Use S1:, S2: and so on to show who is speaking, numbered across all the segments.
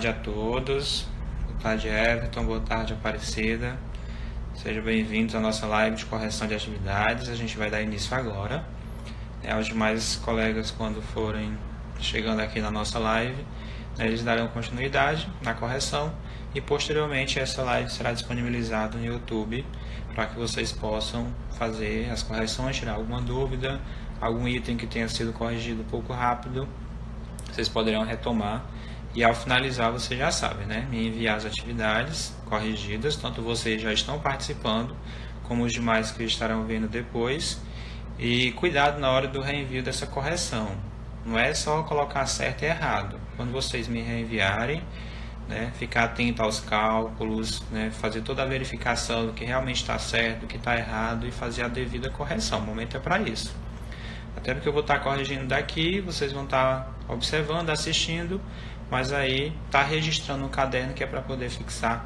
S1: tarde a todos. Boa tarde, Everton. Boa tarde, Aparecida. Sejam bem-vindos à nossa live de correção de atividades. A gente vai dar início agora. Os demais colegas, quando forem chegando aqui na nossa live, eles darão continuidade na correção e posteriormente essa live será disponibilizada no YouTube para que vocês possam fazer as correções, tirar alguma dúvida, algum item que tenha sido corrigido um pouco rápido, vocês poderão retomar e ao finalizar vocês já sabem, né? Me enviar as atividades corrigidas, tanto vocês já estão participando como os demais que estarão vendo depois. E cuidado na hora do reenvio dessa correção. Não é só colocar certo e errado. Quando vocês me reenviarem, ficar atento aos cálculos, fazer toda a verificação do que realmente está certo, do que está errado e fazer a devida correção. O momento é para isso. Até porque eu vou estar corrigindo daqui, vocês vão estar observando, assistindo, mas aí está registrando no caderno que é para poder fixar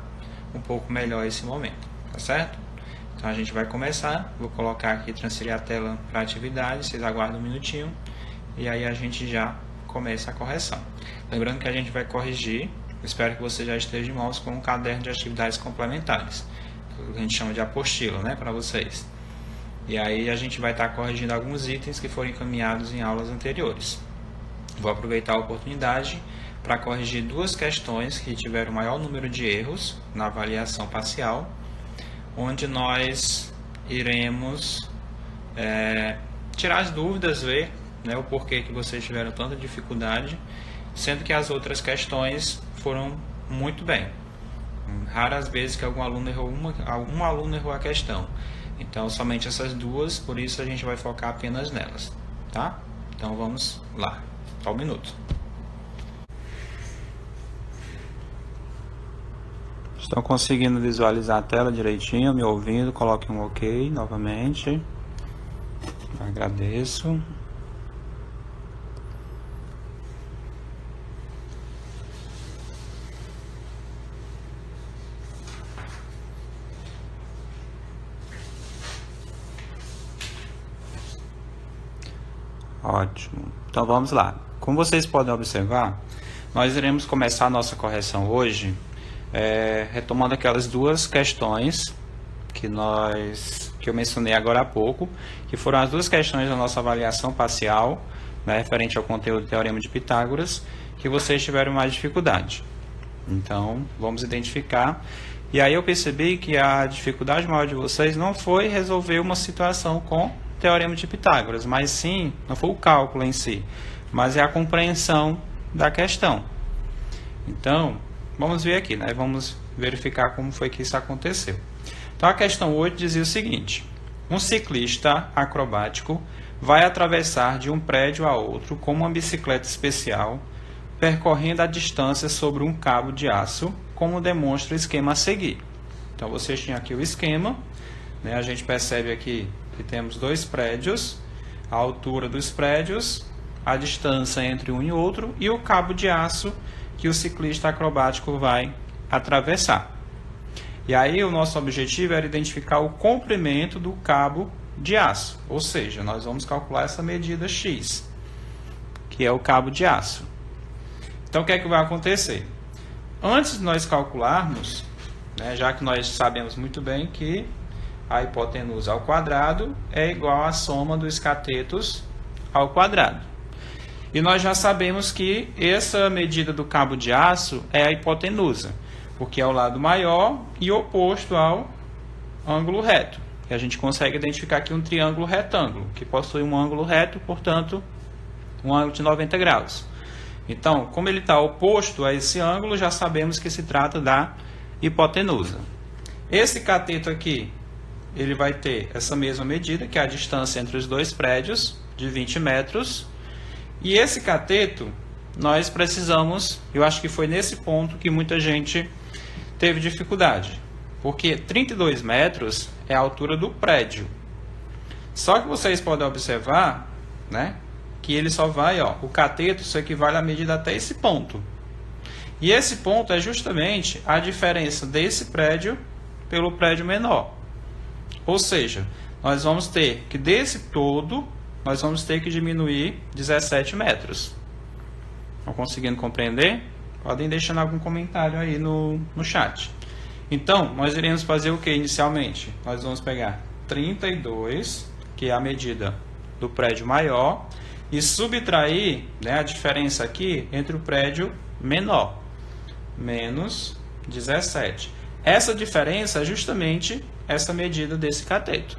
S1: um pouco melhor esse momento, tá certo? Então a gente vai começar, vou colocar aqui, transferir a tela para a atividade, vocês aguardam um minutinho e aí a gente já começa a correção. Lembrando que a gente vai corrigir, espero que você já esteja de mãos com um caderno de atividades complementares, que a gente chama de apostila, para vocês. E aí a gente vai estar corrigindo alguns itens que foram encaminhados em aulas anteriores. Vou aproveitar a oportunidade para corrigir duas questões que tiveram maior número de erros na avaliação parcial, onde nós iremos tirar as dúvidas, ver o porquê que vocês tiveram tanta dificuldade, sendo que as outras questões foram muito bem. Raras vezes que algum aluno errou a questão. Então, somente essas duas, por isso a gente vai focar apenas nelas, tá? Então, vamos lá. Só um minuto. Estão conseguindo visualizar a tela direitinho, me ouvindo? Coloque um OK novamente. Agradeço. Ótimo. Então vamos lá. Como vocês podem observar, nós iremos começar a nossa correção hoje retomando aquelas duas questões que eu mencionei agora há pouco, que foram as duas questões da nossa avaliação parcial, referente ao conteúdo do Teorema de Pitágoras, que vocês tiveram mais dificuldade. Então, vamos identificar. E aí eu percebi que a dificuldade maior de vocês não foi resolver uma situação com Teorema de Pitágoras, mas sim, não foi o cálculo em si, mas é a compreensão da questão. Então, vamos ver aqui, vamos verificar como foi que isso aconteceu. Então, a questão 8 dizia o seguinte: um ciclista acrobático vai atravessar de um prédio a outro com uma bicicleta especial, percorrendo a distância sobre um cabo de aço, como demonstra o esquema a seguir. Então, vocês tinham aqui o esquema, a gente percebe aqui que temos dois prédios, a altura dos prédios, a distância entre um e outro e o cabo de aço que o ciclista acrobático vai atravessar. E aí o nosso objetivo era identificar o comprimento do cabo de aço, ou seja, nós vamos calcular essa medida X, que é o cabo de aço. Então o que é que vai acontecer? Antes de nós calcularmos, já que nós sabemos muito bem que a hipotenusa ao quadrado é igual à soma dos catetos ao quadrado. E nós já sabemos que essa medida do cabo de aço é a hipotenusa, porque é o lado maior e oposto ao ângulo reto. E a gente consegue identificar aqui um triângulo retângulo, que possui um ângulo reto, portanto, um ângulo de 90 graus. Então, como ele está oposto a esse ângulo, já sabemos que se trata da hipotenusa. Esse cateto aqui, ele vai ter essa mesma medida, que é a distância entre os dois prédios, de 20 metros. E esse cateto, nós precisamos, eu acho que foi nesse ponto que muita gente teve dificuldade, porque 32 metros é a altura do prédio. Só que vocês podem observar, que ele só vai, o cateto, isso equivale à medida até esse ponto. E esse ponto é justamente a diferença desse prédio pelo prédio menor. Ou seja, nós vamos ter que desse todo, nós vamos ter que diminuir 17 metros. Estão conseguindo compreender? Podem deixar algum comentário aí no chat. Então, nós iremos fazer o que inicialmente? Nós vamos pegar 32, que é a medida do prédio maior, e subtrair, né, a diferença aqui entre o prédio menor, menos 17. Essa diferença é justamente essa medida desse cateto.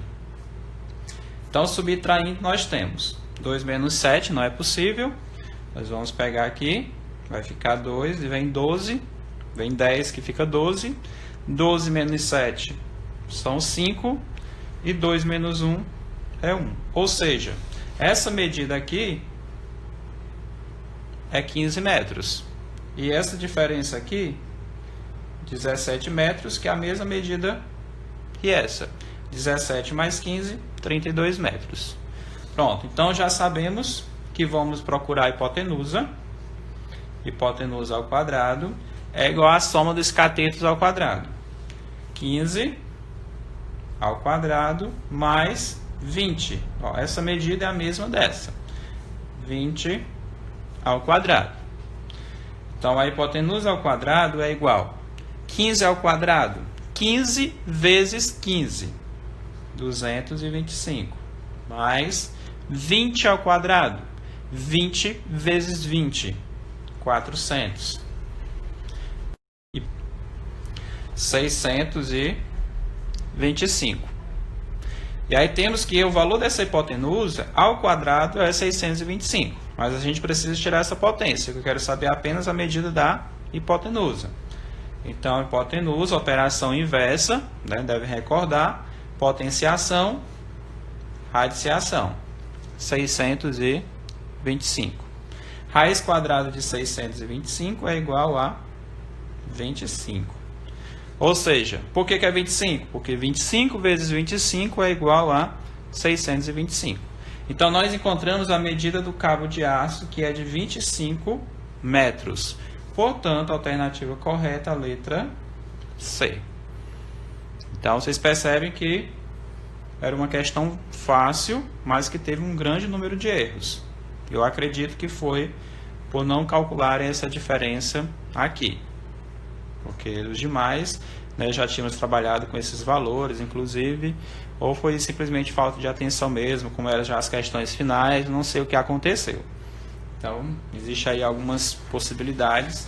S1: Então, subtraindo, nós temos 2 menos 7, não é possível. Nós vamos pegar aqui, vai ficar 2, e vem 12, vem 10, que fica 12. 12 menos 7 são 5, e 2 menos 1 é 1. Ou seja, essa medida aqui é 15 metros. E essa diferença aqui, 17 metros, que é a mesma medida que essa. 17 mais 15, 32 metros. Pronto, então já sabemos que vamos procurar a hipotenusa. Hipotenusa ao quadrado é igual à soma dos catetos ao quadrado. 15 ao quadrado mais 20. Ó, essa medida é a mesma dessa. 20 ao quadrado. Então, a hipotenusa ao quadrado é igual. 15 ao quadrado. 15 vezes 15. 225. Mais 20 ao quadrado. 20 vezes 20. 400. 625. E aí temos que o valor dessa hipotenusa ao quadrado é 625. Mas a gente precisa tirar essa potência, que eu quero saber apenas a medida da hipotenusa. Então, hipotenusa, operação inversa, né, deve recordar, potenciação, radiciação. 625. Raiz quadrada de 625 é igual a 25. Ou seja, por que é 25? Porque 25 vezes 25 é igual a 625. Então, nós encontramos a medida do cabo de aço, que é de 25 metros. Portanto, a alternativa correta é a letra C. Então, vocês percebem que era uma questão fácil, mas que teve um grande número de erros. Eu acredito que foi por não calcularem essa diferença aqui. Porque os demais, né, já tínhamos trabalhado com esses valores, inclusive, ou foi simplesmente falta de atenção mesmo, como eram já as questões finais, não sei o que aconteceu. Então, existe aí algumas possibilidades,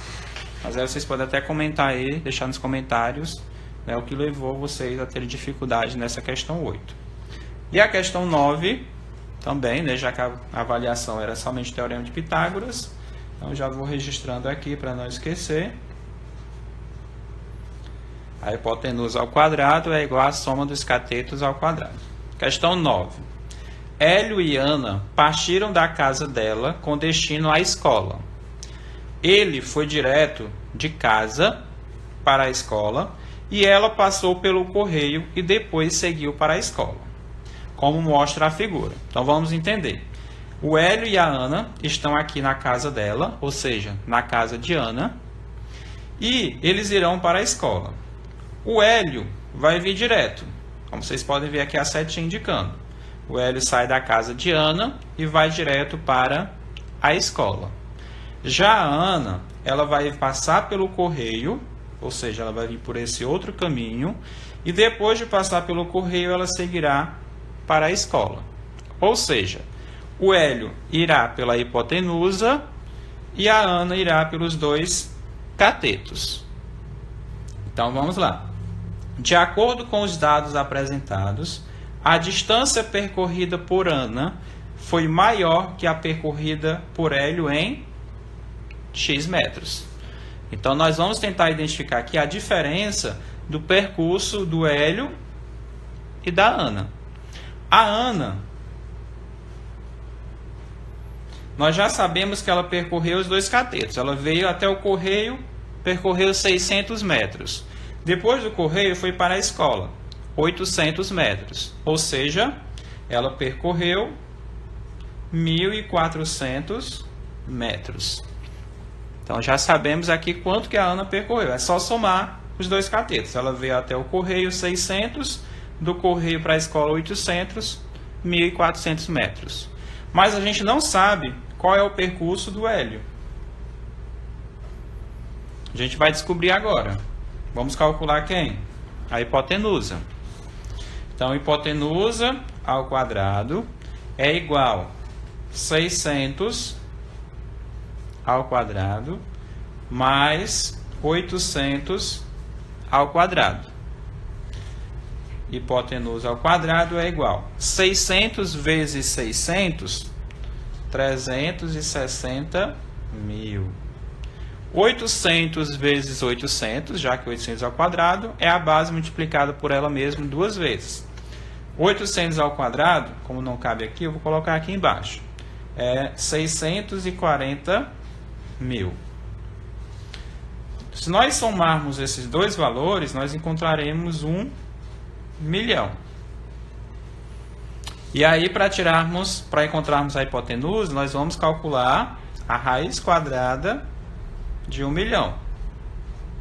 S1: mas aí vocês podem até comentar aí, deixar nos comentários, né, o que levou vocês a terem dificuldade nessa questão 8. E a questão 9, também, né, já que a avaliação era somente teorema de Pitágoras, então já vou registrando aqui para não esquecer. A hipotenusa ao quadrado é igual à soma dos catetos ao quadrado. Questão 9. Hélio e Ana partiram da casa dela com destino à escola. Ele foi direto de casa para a escola e ela passou pelo correio e depois seguiu para a escola, como mostra a figura. Então vamos entender. O Hélio e a Ana estão aqui na casa dela, ou seja, na casa de Ana, e eles irão para a escola. O Hélio vai vir direto, como vocês podem ver aqui a setinha indicando. O Hélio sai da casa de Ana e vai direto para a escola. Já a Ana, ela vai passar pelo correio, ou seja, ela vai vir por esse outro caminho, e depois de passar pelo correio, ela seguirá para a escola. Ou seja, o Hélio irá pela hipotenusa e a Ana irá pelos dois catetos. Então, vamos lá. De acordo com os dados apresentados, a distância percorrida por Ana foi maior que a percorrida por Hélio em X metros. Então, nós vamos tentar identificar aqui a diferença do percurso do Hélio e da Ana. A Ana, nós já sabemos que ela percorreu os dois catetos. Ela veio até o correio, percorreu 600 metros. Depois do correio, foi para a escola, 800 metros. Ou seja, ela percorreu 1.400 metros. Então, já sabemos aqui quanto que a Ana percorreu. É só somar os dois catetos. Ela veio até o correio, 600, do correio para a escola, 800, 1.400 metros. Mas a gente não sabe qual é o percurso do Hélio. A gente vai descobrir agora. Vamos calcular quem? A hipotenusa. Então, hipotenusa ao quadrado é igual a 600 ao quadrado mais 800 ao quadrado. Hipotenusa ao quadrado é igual a 600 vezes 600, 360 mil. 800 vezes 800, já que 800 ao quadrado, é a base multiplicada por ela mesma duas vezes. 800 ao quadrado, como não cabe aqui, eu vou colocar aqui embaixo. É 640 mil. Se nós somarmos esses dois valores, nós encontraremos 1 milhão. E aí, para encontrarmos a hipotenusa, nós vamos calcular a raiz quadrada de 1 milhão.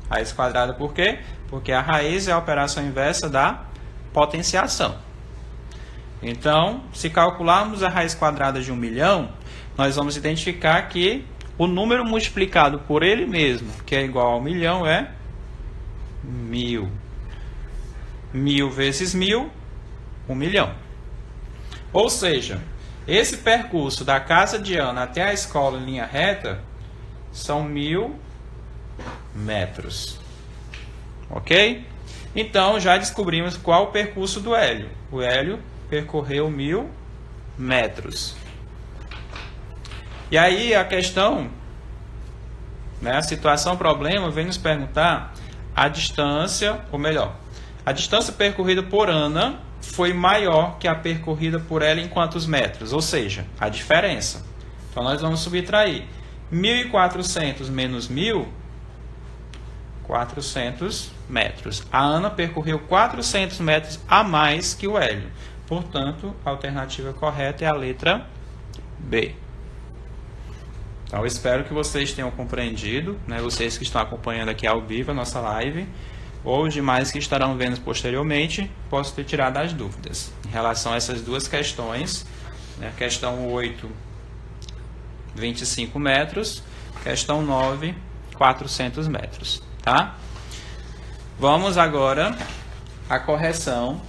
S1: Raiz quadrada por quê? Porque a raiz é a operação inversa da potenciação. Então, se calcularmos a raiz quadrada de 1 milhão, nós vamos identificar que o número multiplicado por ele mesmo, que é igual a 1 milhão, é 1000. 1000 vezes 1000, 1 milhão. Ou seja, esse percurso da casa de Ana até a escola em linha reta são 1000 metros. Ok? Então, já descobrimos qual o percurso do Hélio. O Hélio percorreu 1000 metros. E aí a questão, né, a situação problema vem nos perguntar a distância, ou melhor, a distância percorrida por Ana foi maior que a percorrida por ela em quantos metros? Ou seja, a diferença. Então nós vamos subtrair 1.400 menos 1.000, 400 metros. A Ana percorreu 400 metros a mais que o Hélio. Portanto, a alternativa correta é a letra B. Então, eu espero que vocês tenham compreendido, né, vocês que estão acompanhando aqui ao vivo a nossa live, ou os demais que estarão vendo posteriormente, posso ter tirado as dúvidas em relação a essas duas questões, né, questão 8, 25 metros, questão 9, 400 metros. Tá? Vamos agora à correção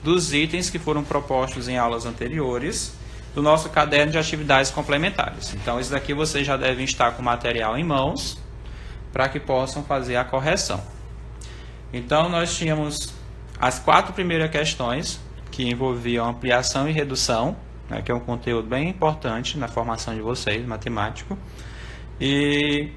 S1: dos itens que foram propostos em aulas anteriores do nosso caderno de atividades complementares. Então, isso daqui vocês já devem estar com o material em mãos para que possam fazer a correção. Então, nós tínhamos as 4 primeiras questões que envolviam ampliação e redução, né, que é um conteúdo bem importante na formação de vocês, matemático. E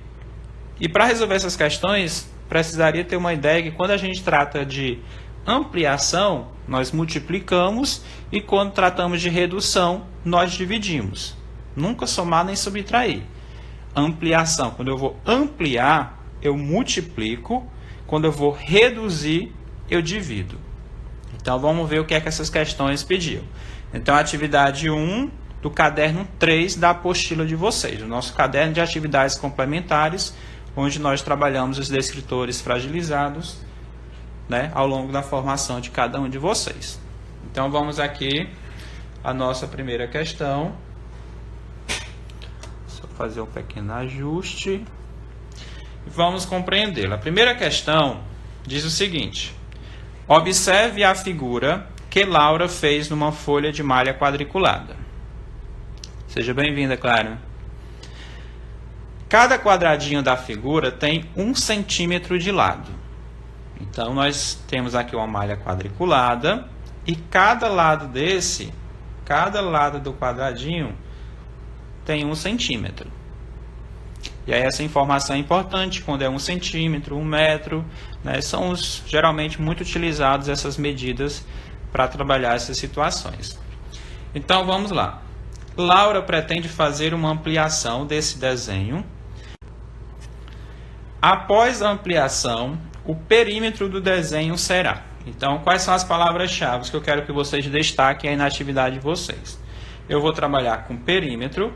S1: para resolver essas questões, precisaria ter uma ideia que quando a gente trata de ampliação, nós multiplicamos, e quando tratamos de redução, nós dividimos. Nunca somar nem subtrair. Ampliação, quando eu vou ampliar, eu multiplico. Quando eu vou reduzir, eu divido. Então, vamos ver o que é que essas questões pediam. Então, atividade 1 do caderno 3 da apostila de vocês, o nosso caderno de atividades complementares, onde nós trabalhamos os descritores fragilizados, né, ao longo da formação de cada um de vocês. Então, vamos aqui à nossa primeira questão. Só fazer um pequeno ajuste. Vamos compreendê-la. A primeira questão diz o seguinte: observe a figura que Laura fez numa folha de malha quadriculada. Seja bem-vinda, Clara. Cada quadradinho da figura tem 1 centímetro de lado. Então, nós temos aqui uma malha quadriculada e cada lado do quadradinho tem 1 centímetro. E aí essa informação é importante quando é 1 centímetro, 1 metro, né? São geralmente muito utilizados essas medidas para trabalhar essas situações. Então, vamos lá. Laura pretende fazer uma ampliação desse desenho. Após a ampliação, o perímetro do desenho será. Então, quais são as palavras-chave que eu quero que vocês destaquem aí na atividade de vocês? Eu vou trabalhar com perímetro,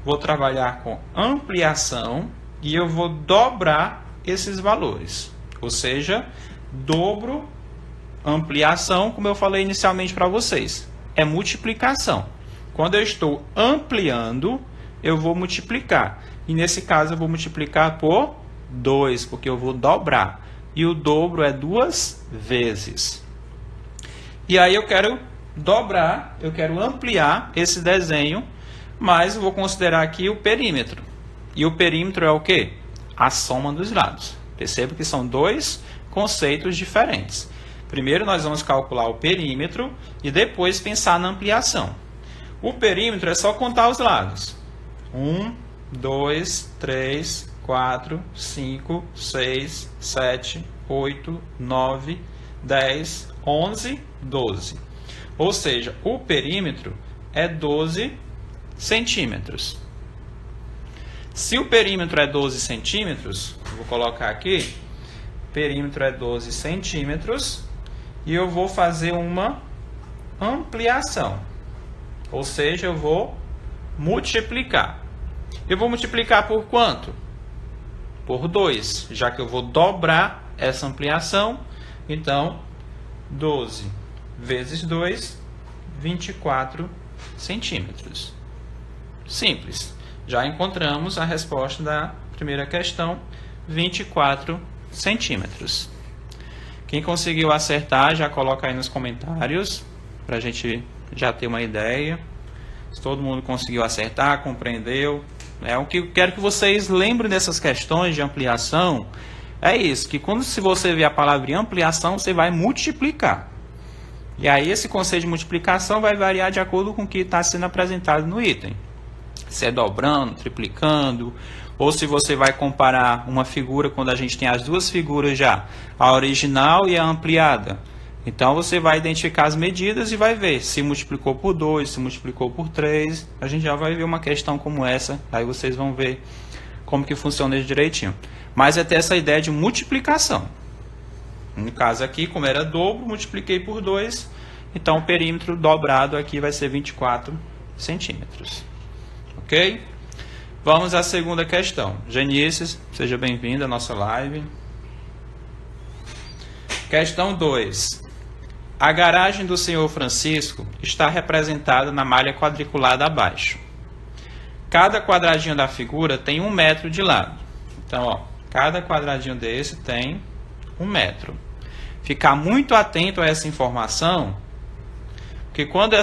S1: vou trabalhar com ampliação e eu vou dobrar esses valores. Ou seja, dobro, ampliação, como eu falei inicialmente para vocês, é multiplicação. Quando eu estou ampliando, eu vou multiplicar. E nesse caso, eu vou multiplicar por 2, porque eu vou dobrar. E o dobro é 2 vezes. E aí eu quero dobrar, eu quero ampliar esse desenho, mas eu vou considerar aqui o perímetro. E o perímetro é o quê? A soma dos lados. Perceba que são dois conceitos diferentes. Primeiro nós vamos calcular o perímetro e depois pensar na ampliação. O perímetro é só contar os lados. 1, 2, 3, 4, 5, 6, 7, 8, 9, 10, 11, 12. Ou seja, o perímetro é 12 centímetros. Se o perímetro é 12 centímetros, vou colocar aqui, perímetro é 12 centímetros, e eu vou fazer uma ampliação. Ou seja, eu vou multiplicar. Eu vou multiplicar por quanto? Por 2, já que eu vou dobrar essa ampliação. Então, 12 vezes 2, 24 centímetros. Simples. Já encontramos a resposta da primeira questão, 24 centímetros. Quem conseguiu acertar, já coloca aí nos comentários, para a gente já ter uma ideia. Se todo mundo conseguiu acertar, compreendeu. O que eu quero que vocês lembrem dessas questões de ampliação é isso, que quando se você vê a palavra ampliação, você vai multiplicar. E aí esse conceito de multiplicação vai variar de acordo com o que está sendo apresentado no item. Se é dobrando, triplicando, ou se você vai comparar uma figura quando a gente tem as duas figuras já, a original e a ampliada. Então você vai identificar as medidas e vai ver se multiplicou por 2, se multiplicou por 3. A gente já vai ver uma questão como essa, aí vocês vão ver como que funciona isso direitinho. Mas é ter essa ideia de multiplicação. No caso aqui, como era dobro, multipliquei por 2. Então o perímetro dobrado aqui vai ser 24 centímetros. Ok? Vamos à segunda questão. Genices, seja bem-vindo à nossa live. Questão 2. A garagem do senhor Francisco está representada na malha quadriculada abaixo. Cada quadradinho da figura tem 1 metro de lado. Então, ó, cada quadradinho desse tem 1 metro. Ficar muito atento a essa informação, porque quando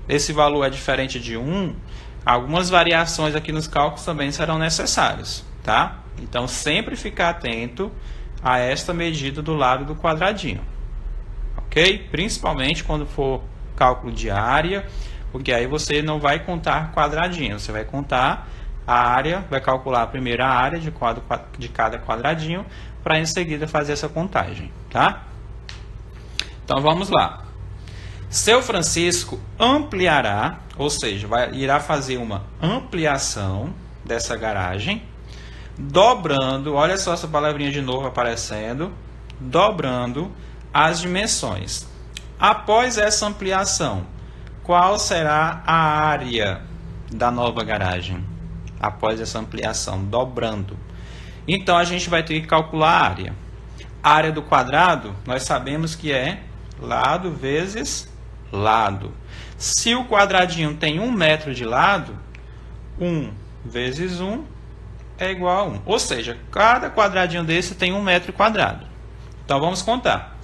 S1: esse valor é diferente de 1, algumas variações aqui nos cálculos também serão necessárias, tá? Então, sempre ficar atento a esta medida do lado do quadradinho, ok? Principalmente quando for cálculo de área, porque aí você não vai contar quadradinho, você vai contar a área, vai calcular primeiro a área de cada quadradinho, para em seguida fazer essa contagem, tá? Então, vamos lá. Seu Francisco ampliará, ou seja, irá fazer uma ampliação dessa garagem, dobrando, olha só essa palavrinha de novo aparecendo, dobrando as dimensões. Após essa ampliação, qual será a área da nova garagem? Após essa ampliação, dobrando. Então, a gente vai ter que calcular a área. A área do quadrado, nós sabemos que é lado vezes lado. Se o quadradinho tem 1 metro de lado, 1 vezes 1 é igual a 1. Ou seja, cada quadradinho desse tem 1 metro quadrado. Então, vamos contar.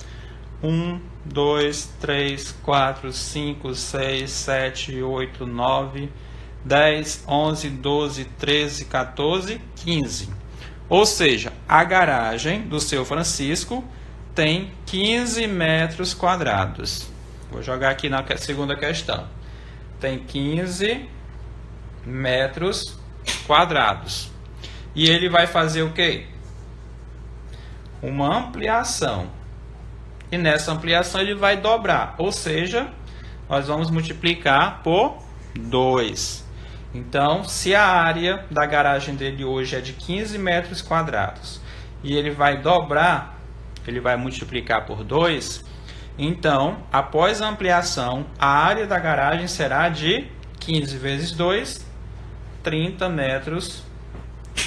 S1: 1, 2, 3, 4, 5, 6, 7, 8, 9, 10, 11, 12, 13, 14, 15. Ou seja, a garagem do seu Francisco tem 15 metros quadrados. Vou jogar aqui na segunda questão. Tem 15 metros quadrados. E ele vai fazer o quê? Uma ampliação. E nessa ampliação ele vai dobrar. Ou seja, nós vamos multiplicar por 2. Então, se a área da garagem dele hoje é de 15 metros quadrados e ele vai dobrar, ele vai multiplicar por 2, então, após a ampliação, a área da garagem será de 15 vezes 2, 30 metros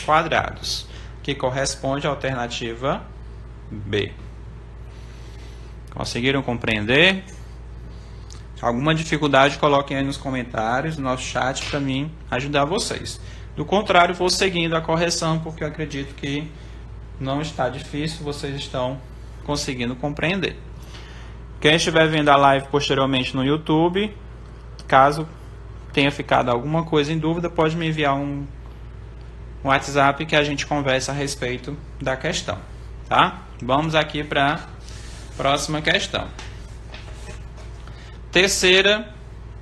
S1: quadrados, que corresponde à alternativa B. Conseguiram compreender? Alguma dificuldade, coloquem aí nos comentários, no nosso chat, para mim ajudar vocês. Do contrário, vou seguindo a correção, porque eu acredito que não está difícil, vocês estão conseguindo compreender. Quem estiver vendo a live posteriormente no YouTube, caso tenha ficado alguma coisa em dúvida, pode me enviar um WhatsApp que a gente conversa a respeito da questão, tá? Vamos aqui para a próxima questão. Terceira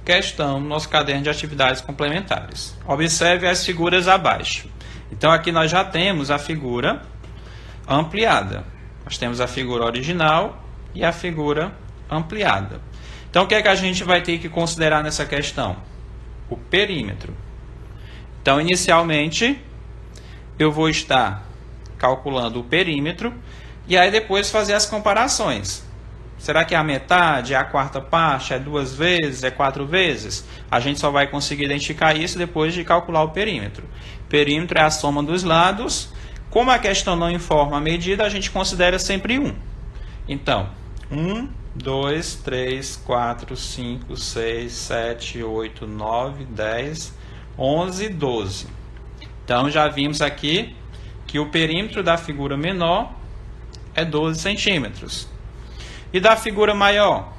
S1: questão no nosso caderno de atividades complementares. Observe as figuras abaixo. Então aqui nós já temos a figura ampliada. Nós temos a figura original e a figura ampliada. Então o que é que a gente vai ter que considerar nessa questão? O perímetro. Então inicialmente eu vou estar calculando o perímetro e aí depois fazer as comparações. Será que é a metade, é a quarta parte, é 2 vezes, é 4 vezes? A gente só vai conseguir identificar isso depois de calcular o perímetro. Perímetro é a soma dos lados. Como a questão não informa a medida, a gente considera sempre 1. Então, 1, 2, 3, 4, 5, 6, 7, 8, 9, 10, 11, 12. Então, já vimos aqui que o perímetro da figura menor é 12 centímetros. E da figura maior?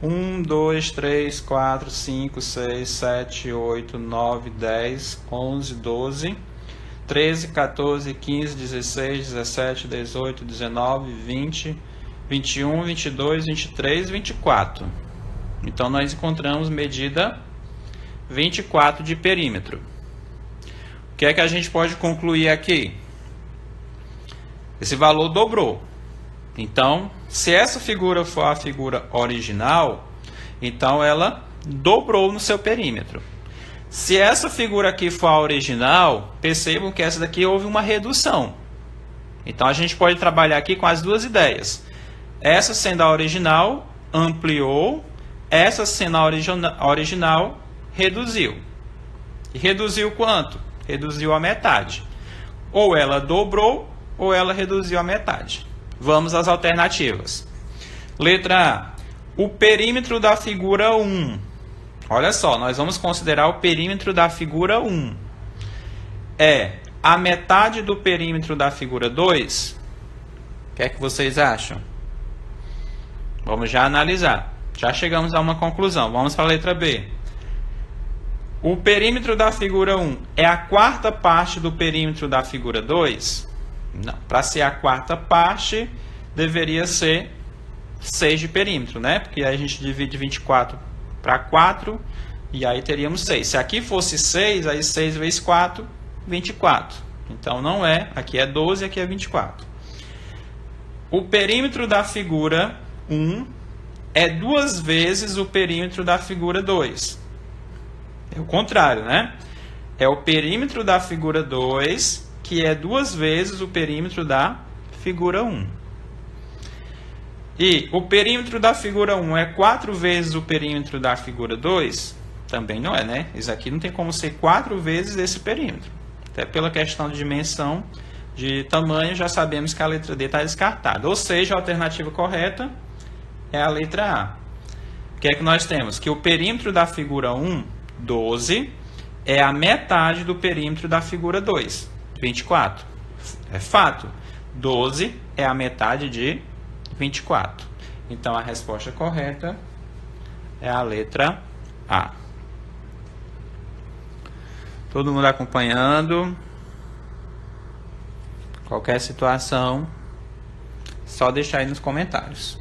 S1: 1, 2, 3, 4, 5, 6, 7, 8, 9, 10, 11, 12, 13, 14, 15, 16, 17, 18, 19, 20, 21, 22, 23, 24. Então, nós encontramos medida 24 de perímetro. O que é que a gente pode concluir aqui? Esse valor dobrou. Então, se essa figura for a figura original, então ela dobrou no seu perímetro. Se essa figura aqui for a original, percebam que essa daqui houve uma redução. Então, a gente pode trabalhar aqui com as duas ideias. Essa sendo a original, ampliou. Essa sendo a original, reduziu. E reduziu quanto? Reduziu a metade. Ou ela dobrou, ou ela reduziu a metade. Vamos às alternativas. Letra A. O perímetro da figura 1. Olha só, nós vamos considerar o perímetro da figura 1. É a metade do perímetro da figura 2? O que é que vocês acham? Vamos já analisar. Já chegamos a uma conclusão. Vamos para a letra B. O perímetro da figura 1 é a quarta parte do perímetro da figura 2? Não. Para ser a quarta parte, deveria ser 6 de perímetro, né? Porque aí a gente divide 24 para 4 e aí teríamos 6. Se aqui fosse 6, aí 6 vezes 4, 24. Então não é, aqui é 12 e aqui é 24. O perímetro da figura 1 é 2 vezes o perímetro da figura 2. É o contrário, né? É o perímetro da figura 2 que é 2 vezes o perímetro da figura 1. E o perímetro da figura 1 é 4 vezes o perímetro da figura 2? Também não é, né? Isso aqui não tem como ser 4 vezes esse perímetro. Até pela questão de dimensão, de tamanho, já sabemos que a letra D está descartada. Ou seja, a alternativa correta é a letra A. O que é que nós temos? Que o perímetro da figura 1, 12, é a metade do perímetro da figura 2, 24. É fato. 12 é a metade de 24. Então, a resposta correta é a letra A. Todo mundo acompanhando? Qualquer situação, só deixar aí nos comentários.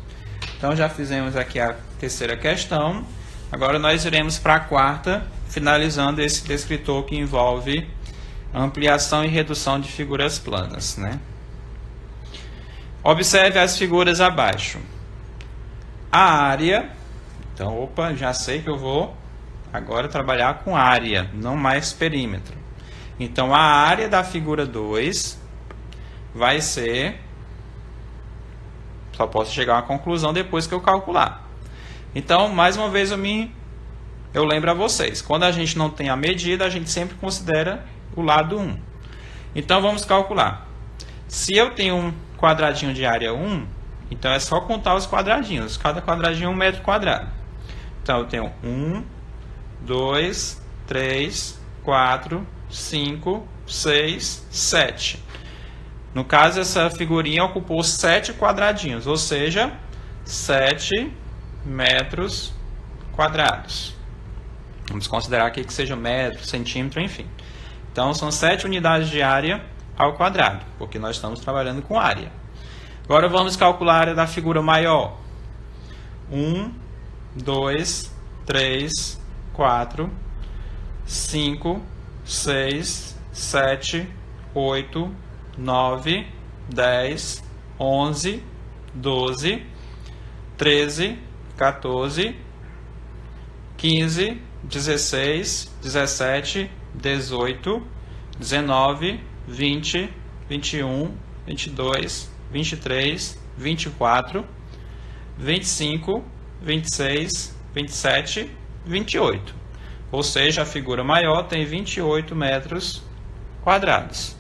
S1: Então, já fizemos aqui a terceira questão. Agora, nós iremos para a quarta, finalizando esse descritor que envolve ampliação e redução de figuras planas, né? Observe as figuras abaixo. A área, então, opa, já sei que eu vou agora trabalhar com área, não mais perímetro. Então, a área da figura 2 vai ser... Só posso chegar a uma conclusão depois que eu calcular. Então, mais uma vez, eu lembro a vocês. Quando a gente não tem a medida, a gente sempre considera o lado 1. Então, vamos calcular. Se eu tenho um quadradinho de área 1, então é só contar os quadradinhos. Cada quadradinho é 1 metro quadrado. Então, eu tenho 1, 2, 3, 4, 5, 6, 7. No caso, essa figurinha ocupou 7 quadradinhos, ou seja, 7 metros quadrados. Vamos considerar aqui que seja metro, centímetro, enfim. Então, são 7 unidades de área ao quadrado, porque nós estamos trabalhando com área. Agora, vamos calcular a área da figura maior. 1, 2, 3, 4, 5, 6, 7, 8, 9, 10, 11, 12, 13, 14, 15, 16, 17, 18, 19, 20, 21, 22, 23, 24, 25, 26, 27, 28. Ou seja, a figura maior tem 28 metros quadrados.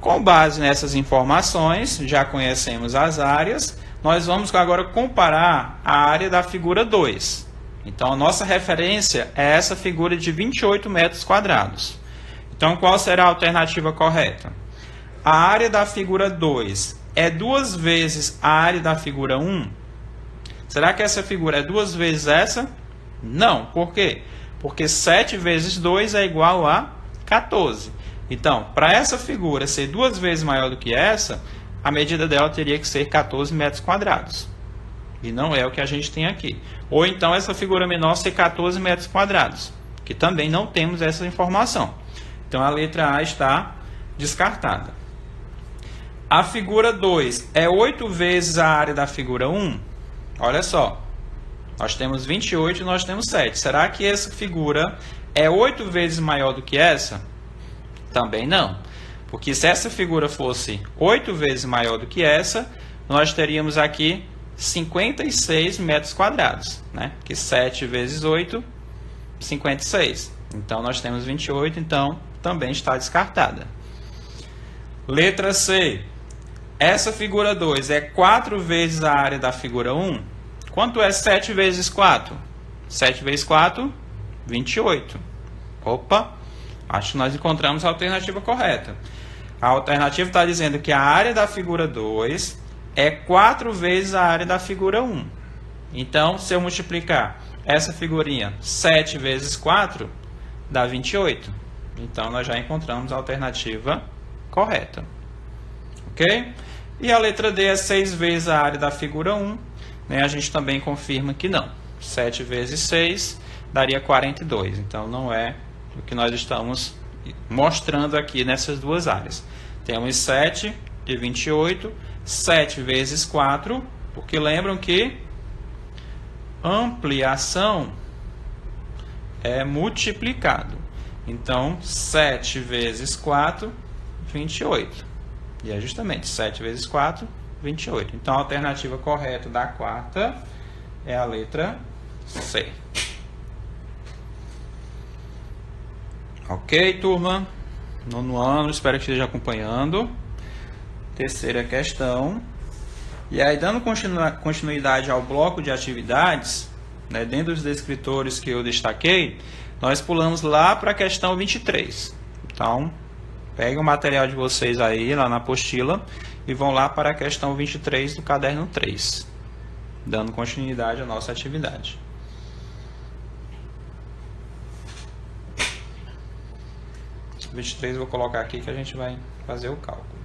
S1: Com base nessas informações, já conhecemos as áreas, nós vamos agora comparar a área da figura 2. Então, a nossa referência é essa figura de 28 metros quadrados. Então, qual será a alternativa correta? A área da figura 2 é 2 vezes a área da figura 1? Será que essa figura é 2 vezes essa? Não. Por quê? Porque 7 vezes 2 é igual a 14. Então, para essa figura ser 2 vezes maior do que essa, a medida dela teria que ser 14 metros quadrados. E não é o que a gente tem aqui. Ou então essa figura menor ser 14 metros quadrados, que também não temos essa informação. Então a letra A está descartada. A figura 2 é 8 vezes a área da figura 1? Olha só, nós temos 28 e nós temos 7. Será que essa figura é 8 vezes maior do que essa? Também não. Porque se essa figura fosse 8 vezes maior do que essa, nós teríamos aqui 56 metros quadrados, né? Que 7 vezes 8, 56. Então, nós temos 28, então também está descartada. Letra C. Essa figura 2 é 4 vezes a área da figura 1? Quanto é 7 vezes 4? 7 vezes 4, 28. Opa, acho que nós encontramos a alternativa correta. A alternativa está dizendo que a área da figura 2 é 4 vezes a área da figura 1. Então, se eu multiplicar essa figurinha 7 vezes 4, dá 28. Então, nós já encontramos a alternativa correta. Ok? E a letra D é 6 vezes a área da figura 1. Né? A gente também confirma que não. 7 vezes 6 daria 42. Então, não é o que nós estamos mostrando aqui nessas duas áreas. Temos 7 e 28. 7 vezes 4, porque lembram que ampliação é multiplicado. Então, 7 vezes 4, 28. E é justamente 7 vezes 4, 28. Então, a alternativa correta da quarta é a letra C. Ok, turma? Nono ano, espero que esteja acompanhando. Terceira questão. E aí, dando continuidade ao bloco de atividades, né, dentro dos descritores que eu destaquei, nós pulamos lá para a questão 23. Então, peguem o material de vocês aí, lá na apostila, e vão lá para a questão 23 do caderno 3, dando continuidade à nossa atividade. O 23 eu vou colocar aqui que a gente vai fazer o cálculo.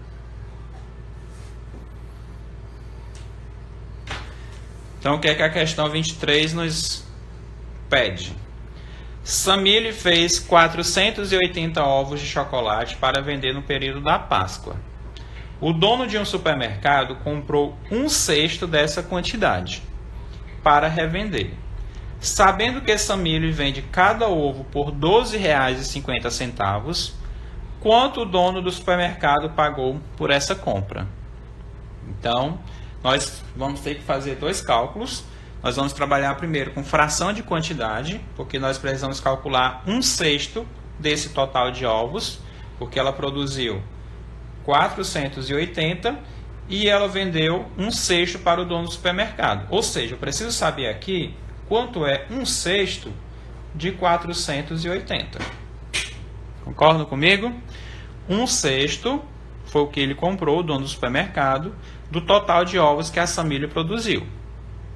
S1: Então, o que é que a questão 23 nos pede? Samile fez 480 ovos de chocolate para vender no período da Páscoa. O dono de um supermercado comprou 1/6 dessa quantidade para revender. Sabendo que Samile vende cada ovo por R$ 12,50, quanto o dono do supermercado pagou por essa compra? Então, nós vamos ter que fazer dois cálculos. Nós vamos trabalhar primeiro com fração de quantidade, porque nós precisamos calcular 1/6 desse total de ovos, porque ela produziu 480 e ela vendeu 1/6 para o dono do supermercado. Ou seja, eu preciso saber aqui quanto é 1/6 de 480. Concordam comigo? 1/6 foi o que ele comprou, o dono do supermercado, do total de ovos que a família produziu.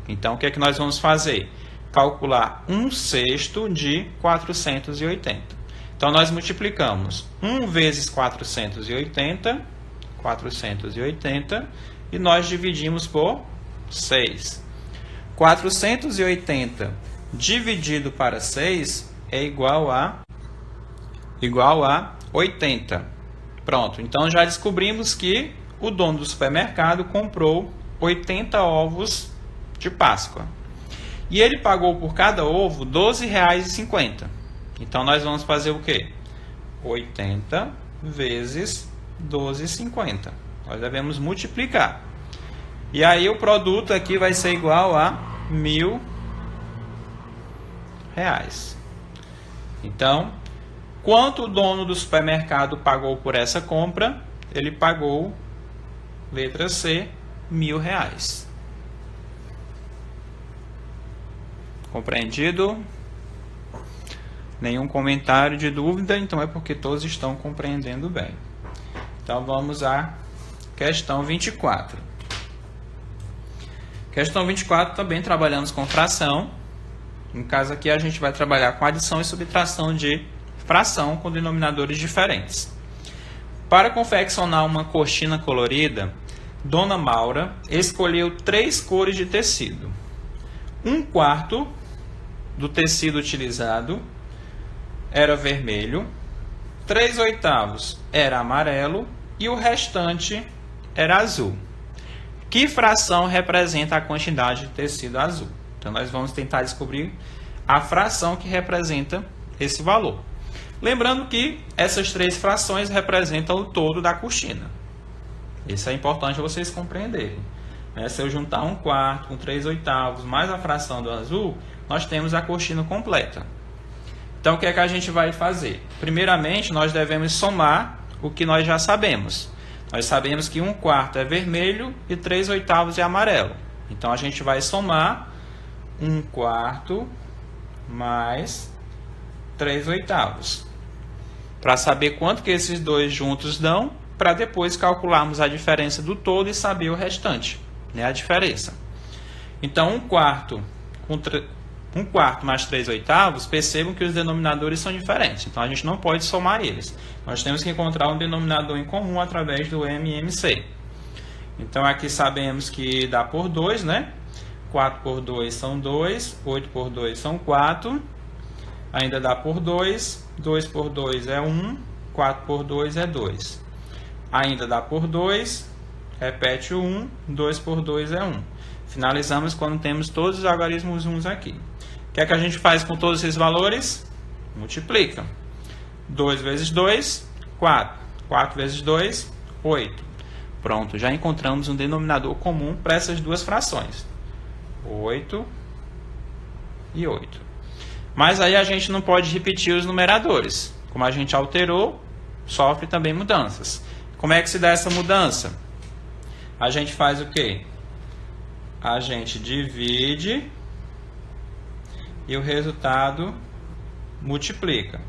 S1: Então, o que é que nós vamos fazer? Calcular 1/6 de 480. Então, nós multiplicamos 1 vezes 480, e nós dividimos por 6. 480 dividido para 6 é igual a 80. Pronto, então já descobrimos que o dono do supermercado comprou 80 ovos de Páscoa. E ele pagou por cada ovo R$ 12,50. Então, nós vamos fazer o quê? 80 vezes 12,50. Nós devemos multiplicar. E aí, o produto aqui vai ser igual a R$1.000. Então, quanto o dono do supermercado pagou por essa compra? Ele pagou, letra C, R$1.000. Compreendido? Nenhum comentário de dúvida, então é porque todos estão compreendendo bem. Então vamos à questão 24. Questão 24 também trabalhamos com fração. No caso aqui a gente vai trabalhar com adição e subtração de fração com denominadores diferentes. Para confeccionar uma coxina colorida, Dona Maura escolheu 3 cores de tecido. 1/4 do tecido utilizado era vermelho, 3/8 era amarelo e o restante era azul. Que fração representa a quantidade de tecido azul? Então, nós vamos tentar descobrir a fração que representa esse valor. Lembrando que essas 3 frações representam o todo da coxina. Isso é importante vocês compreenderem. Se eu juntar 1/4 com 3/8 mais a fração do azul, nós temos a coxina completa. Então, o que é que a gente vai fazer? Primeiramente, nós devemos somar o que nós já sabemos. Nós sabemos que 1/4 é vermelho e 3/8 é amarelo. Então, a gente vai somar 1/4 mais 3/8. Para saber quanto que esses dois juntos dão, para depois calcularmos a diferença do todo e saber o restante, né, a diferença. Então, 1/4 mais 3/8, percebam que os denominadores são diferentes. Então, a gente não pode somar eles. Nós temos que encontrar um denominador em comum através do MMC. Então, aqui sabemos que dá por 2, né? 4 por 2 são 2, 8 por 2 são 4. Ainda dá por 2, 2 por 2 é 1, 4 por 2 é 2. Ainda dá por 2, repete o 1, 2 por 2 é 1. Finalizamos quando temos todos os algarismos 1 aqui. O que é que a gente faz com todos esses valores? Multiplica. 2 vezes 2, 4. 4 vezes 2, 8. Pronto, já encontramos um denominador comum para essas duas frações. 8 e 8. Mas aí a gente não pode repetir os numeradores. Como a gente alterou, sofre também mudanças. Como é que se dá essa mudança? A gente faz o quê? A gente divide e o resultado multiplica.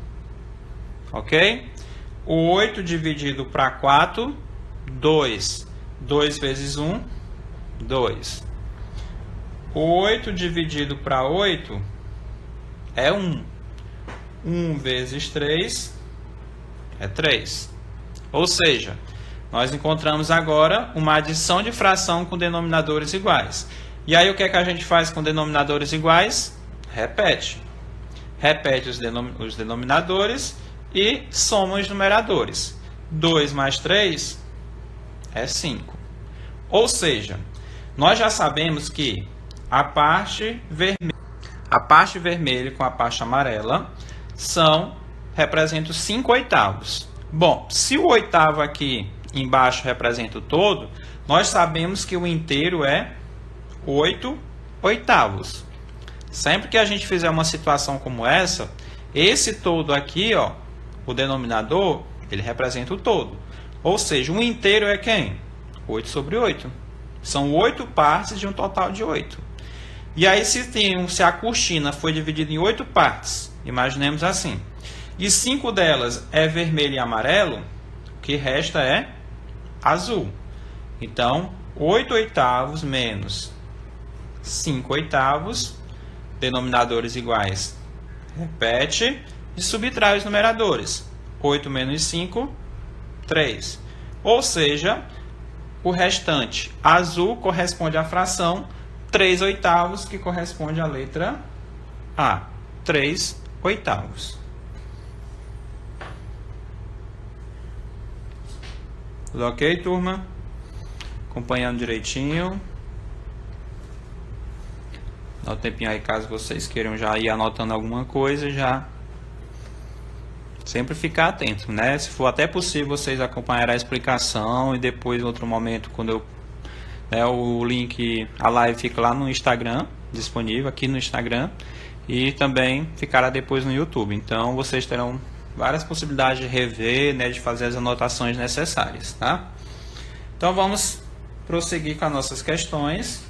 S1: Ok? O 8 dividido para 4, 2. 2 vezes 1, 2. O 8 dividido para 8 é 1. 1 vezes 3 é 3. Ou seja, nós encontramos agora uma adição de fração com denominadores iguais. E aí o que é que a gente faz com denominadores iguais? Repete. Repete os denominadores e soma os numeradores. 2 mais 3 é 5. Ou seja, nós já sabemos que a parte vermelha com a parte amarela representam 5/8. Bom, se o oitavo aqui embaixo representa o todo, nós sabemos que o inteiro é 8/8. Sempre que a gente fizer uma situação como essa, esse todo aqui, ó, o denominador, ele representa o todo. Ou seja, um inteiro é quem? 8 sobre 8. São 8 partes de um total de 8. E aí, se a coxina foi dividida em 8 partes, imaginemos assim, e 5 delas é vermelho e amarelo, o que resta é azul. Então, 8/8 menos 5/8, denominadores iguais, repete e subtrai os numeradores. 8 menos 5, 3. Ou seja, o restante azul corresponde à fração 3/8, que corresponde à letra A. 3/8. Tudo ok, turma? Acompanhando direitinho. Dá um tempinho aí caso vocês queiram já ir anotando alguma coisa, já sempre ficar atento, né? Se for até possível vocês acompanharem a explicação e depois em outro momento, quando eu o link, a live fica lá no Instagram, disponível aqui no Instagram, e também ficará depois no YouTube. Então vocês terão várias possibilidades de rever, né, de fazer as anotações necessárias, tá? Então vamos prosseguir com as nossas questões.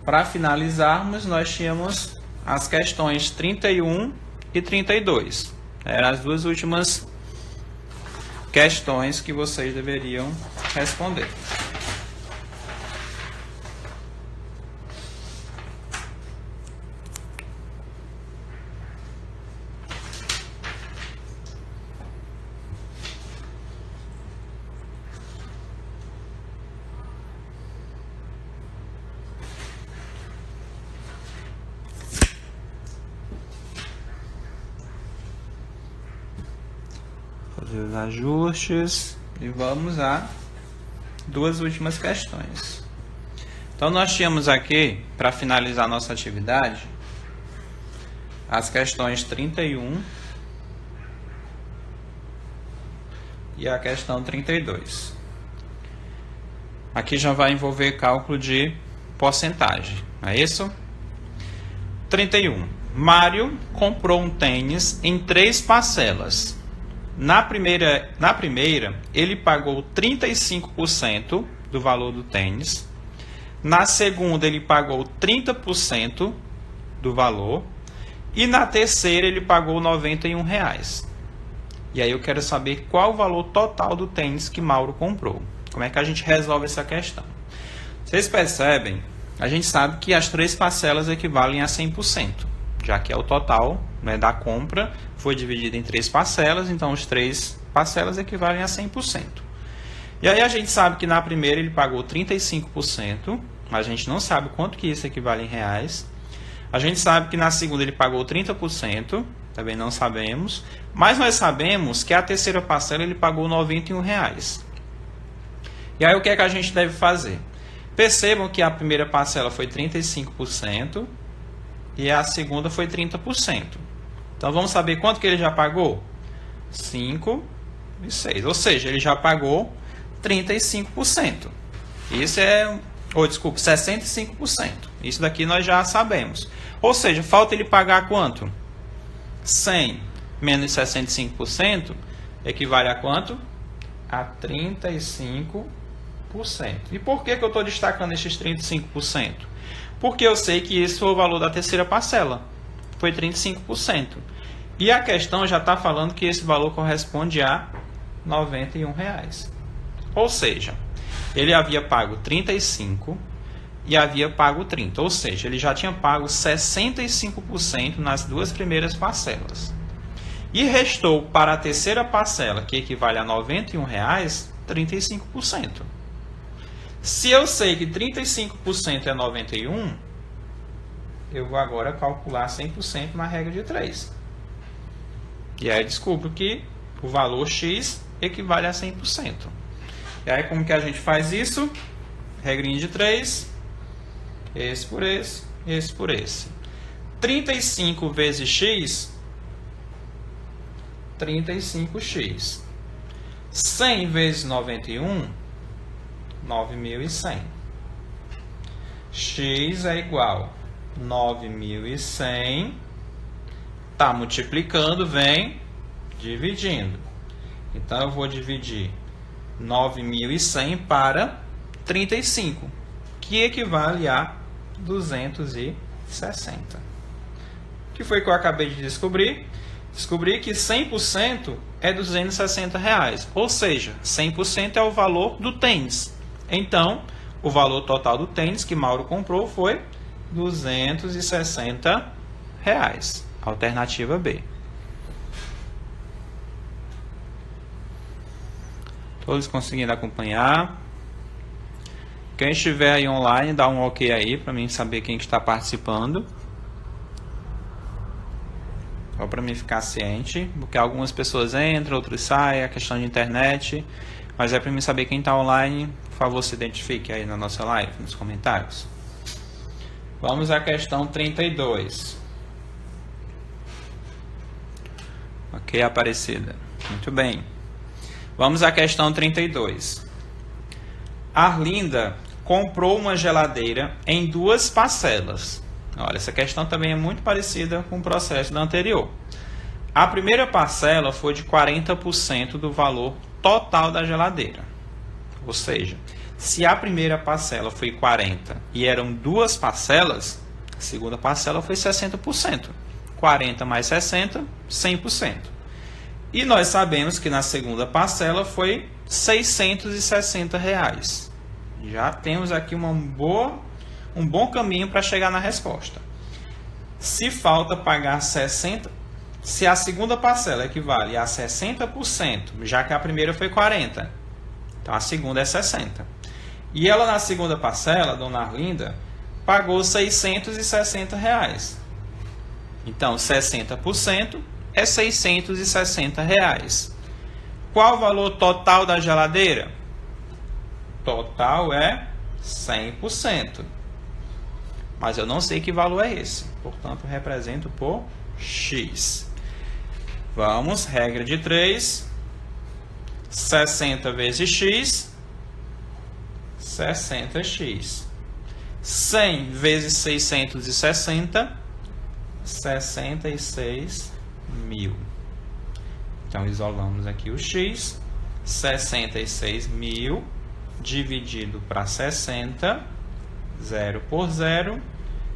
S1: Para finalizarmos, nós tínhamos as questões 31 e 32. Eram as duas últimas questões que vocês deveriam responder. Fazer os ajustes e vamos a duas últimas questões. Então nós tínhamos aqui, para finalizar nossa atividade, as questões 31 e a questão 32. Aqui já vai envolver cálculo de porcentagem, não é isso? 31. Mário comprou um tênis em 3 parcelas. Na primeira, ele pagou 35% do valor do tênis. Na segunda, ele pagou 30% do valor. E na terceira, ele pagou R$91. E aí eu quero saber qual o valor total do tênis que Mauro comprou. Como é que a gente resolve essa questão? Vocês percebem? A gente sabe que as 3 parcelas equivalem a 100%. Já que é o total, né, da compra, foi dividido em 3 parcelas, então as 3 parcelas equivalem a 100%. E aí a gente sabe que na primeira ele pagou 35%, mas a gente não sabe quanto que isso equivale em reais. A gente sabe que na segunda ele pagou 30%, também não sabemos, mas nós sabemos que a terceira parcela ele pagou R$91. E aí o que é que a gente deve fazer? Percebam que a primeira parcela foi 35%, e a segunda foi 30%. Então, vamos saber quanto que ele já pagou? 5 e 6. Ou seja, ele já pagou 35%. Isso é... desculpa, 65%. Isso daqui nós já sabemos. Ou seja, falta ele pagar quanto? 100 menos 65% equivale a quanto? A 35%. E por que eu estou destacando esses 35%? Porque eu sei que esse foi o valor da terceira parcela, foi 35%. E a questão já está falando que esse valor corresponde a R$91. Ou seja, ele havia pago 35 e havia pago 30. Ou seja, ele já tinha pago 65% nas 2 primeiras parcelas. E restou para a terceira parcela, que equivale a R$91, 35%. Se eu sei que 35% é 91, eu vou agora calcular 100% na regra de 3. E aí descubro que o valor X equivale a 100%. E aí como que a gente faz isso? Regrinha de 3, esse por esse, esse por esse. 35 vezes X, 35x. 100 vezes 91, 9.100. X é igual a 9.100. Está multiplicando, vem dividindo. Então, eu vou dividir 9.100 para 35, que equivale a 260. O que foi que eu acabei de descobrir? Descobri que 100% é R$260, ou seja, 100% é o valor do tênis. Então, o valor total do tênis que Mauro comprou foi R$260. Alternativa B. Todos conseguindo acompanhar? Quem estiver aí online, dá um ok aí para mim saber quem que está participando. Só para mim ficar ciente, porque algumas pessoas entram, outros saem, a questão de internet. Mas é para mim saber quem está online. Por favor, se identifique aí na nossa live, nos comentários. Vamos à questão 32. Ok, Aparecida. Muito bem. Vamos à questão 32. Arlinda comprou uma geladeira em 2 parcelas. Olha, essa questão também é muito parecida com o processo da anterior. A primeira parcela foi de 40% do valor total da geladeira. Ou seja, se a primeira parcela foi 40% e eram 2 parcelas, a segunda parcela foi 60%. 40 mais 60, 100%. E nós sabemos que na segunda parcela foi R$660. Já temos aqui um bom caminho para chegar na resposta. Se falta pagar 60%, se a segunda parcela equivale a 60%, já que a primeira foi 40%, então a segunda é 60%. E ela na segunda parcela, dona Arlinda, pagou R$660. Então 60% é R$660. Qual o valor total da geladeira? Total é 100%. Mas eu não sei que valor é esse. Portanto, represento por X. Vamos, regra de 3. 60 vezes X. 60x. 100 vezes 660. 66.000. Então, isolamos aqui o X. 66.000 dividido para 60. 0 por 0.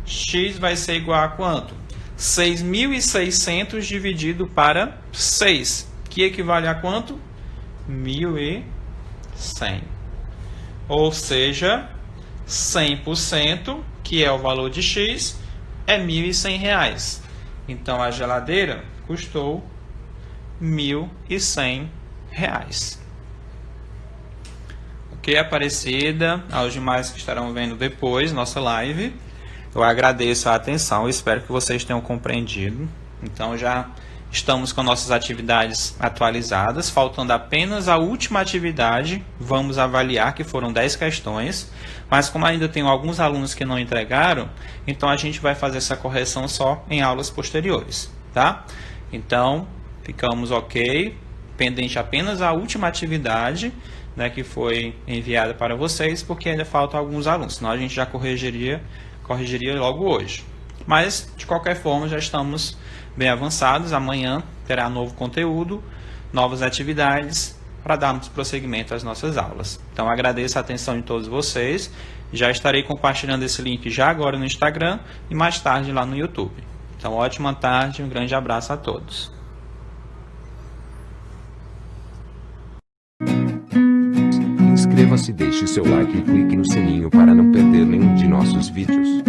S1: X vai ser igual a quanto? 6.600 dividido para 6. Que equivale a quanto? 1.100. Ou seja, 100%, que é o valor de X, é R$1.100. Então, a geladeira custou R$1.100. Ok, Aparecida, aos demais que estarão vendo depois nossa live, eu agradeço a atenção, espero que vocês tenham compreendido. Então já estamos com nossas atividades atualizadas, faltando apenas a última atividade, vamos avaliar, que foram 10 questões, mas como ainda tem alguns alunos que não entregaram, então a gente vai fazer essa correção só em aulas posteriores, tá? Então, ficamos ok, pendente apenas a última atividade, né, que foi enviada para vocês, porque ainda faltam alguns alunos, senão a gente já corrigiria logo hoje. Mas, de qualquer forma, já estamos bem avançados. Amanhã terá novo conteúdo, novas atividades, para darmos prosseguimento às nossas aulas. Então, agradeço a atenção de todos vocês. Já estarei compartilhando esse link já agora no Instagram e mais tarde lá no YouTube. Então, ótima tarde, um grande abraço a todos.
S2: Inscreva-se, deixe seu like e clique no sininho para não perder nenhum de nossos vídeos.